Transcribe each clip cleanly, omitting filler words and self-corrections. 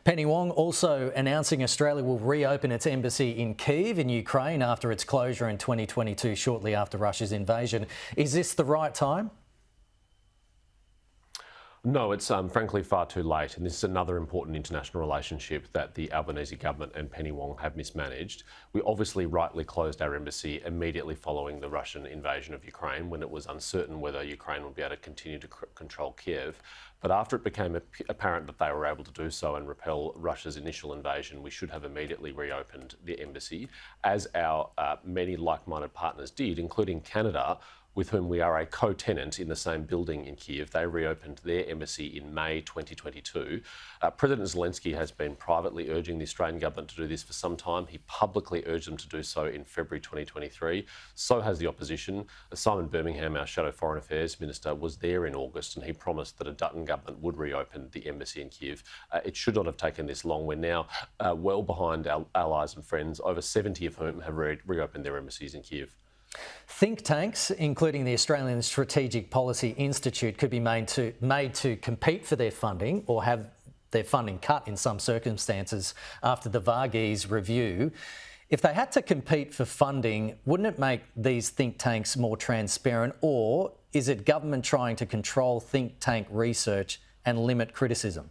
Penny Wong also announcing Australia will reopen its embassy in Kyiv in Ukraine after its closure in 2022, shortly after Russia's invasion. Is this the right time? No, it's frankly far too late, and this is another important international relationship that the Albanese government and Penny Wong have mismanaged. We obviously rightly closed our embassy immediately following the Russian invasion of Ukraine, when it was uncertain whether Ukraine would be able to continue to control Kyiv. But after it became apparent that they were able to do so and repel Russia's initial invasion, we should have immediately reopened the embassy, as our many like-minded partners did, including Canada, with whom we are a co-tenant in the same building in Kyiv. They reopened their embassy in May 2022. President Zelensky has been privately urging the Australian government to do this for some time. He publicly urged them to do so in February 2023. So has the opposition. Simon Birmingham, our Shadow Foreign Affairs Minister, was there in August, and he promised that a Dutton government would reopen the embassy in Kyiv. It should not have taken this long. We're now well behind our allies and friends, over 70 of whom have reopened their embassies in Kyiv. Think tanks, including the Australian Strategic Policy Institute, could be made to compete for their funding or have their funding cut in some circumstances after the Varghese review. If they had to compete for funding, wouldn't it make these think tanks more transparent, or is it government trying to control think tank research and limit criticism?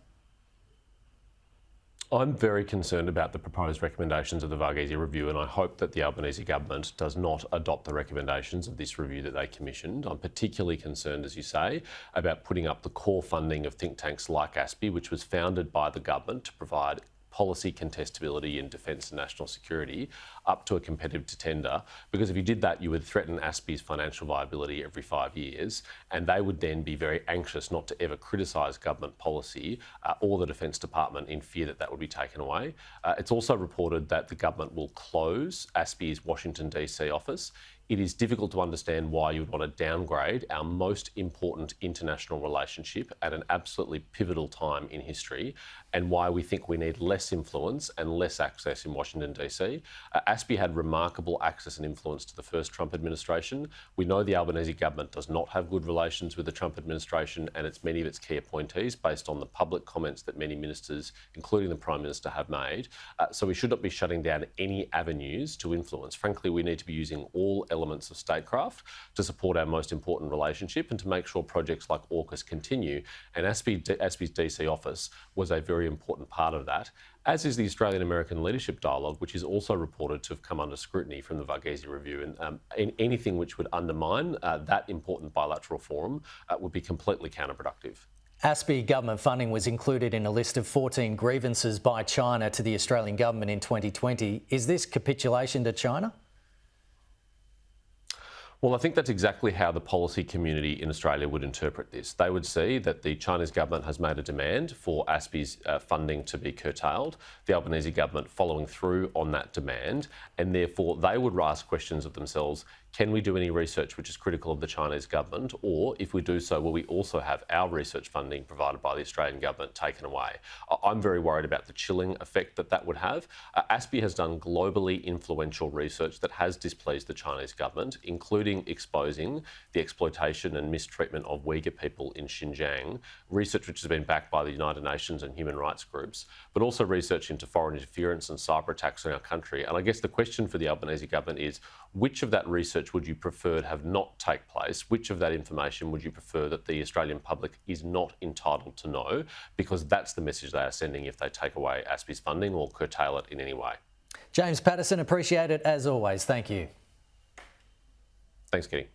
I'm very concerned about the proposed recommendations of the Varghese review, and I hope that the Albanese government does not adopt the recommendations of this review that they commissioned. I'm particularly concerned, as you say, about putting up the core funding of think tanks like ASPI, which was founded by the government to provide policy contestability in defence and national security, up to a competitive tender, because if you did that, you would threaten ASPI's financial viability every 5 years, and they would then be very anxious not to ever criticise government policy or the Defence Department in fear that that would be taken away. It's also reported that the government will close ASPI's Washington DC office. It is difficult to understand why you would want to downgrade our most important international relationship at an absolutely pivotal time in history, and why we think we need less influence and less access in Washington DC. ASPI had remarkable access and influence to the first Trump administration. We know the Albanese government does not have good relations with the Trump administration and many of its key appointees, based on the public comments that many ministers, including the Prime Minister, have made. So we should not be shutting down any avenues to influence. Frankly, we need to be using all elements of statecraft to support our most important relationship and to make sure projects like AUKUS continue. And ASPI's DC office was a very important part of that, as is the Australian-American Leadership Dialogue, which is also reported to have come under scrutiny from the Varghese review. And anything which would undermine that important bilateral forum would be completely counterproductive. ASPI government funding was included in a list of 14 grievances by China to the Australian government in 2020. Is this capitulation to China? Well, I think that's exactly how the policy community in Australia would interpret this. They would see that the Chinese government has made a demand for ASPI's funding to be curtailed, the Albanese government following through on that demand, and therefore they would ask questions of themselves: can we do any research which is critical of the Chinese government? Or if we do so, will we also have our research funding provided by the Australian government taken away? I'm very worried about the chilling effect that that would have. ASPI has done globally influential research that has displeased the Chinese government, including exposing the exploitation and mistreatment of Uyghur people in Xinjiang, research which has been backed by the United Nations and human rights groups, but also research into foreign interference and cyber attacks in our country. And I guess the question for the Albanese government is, which of that research would you prefer to have not take place? Which of that information would you prefer that the Australian public is not entitled to know? Because that's the message they are sending if they take away ASPI's funding or curtail it in any way. James Paterson, appreciate it as always. Thank you. Thanks, Kitty.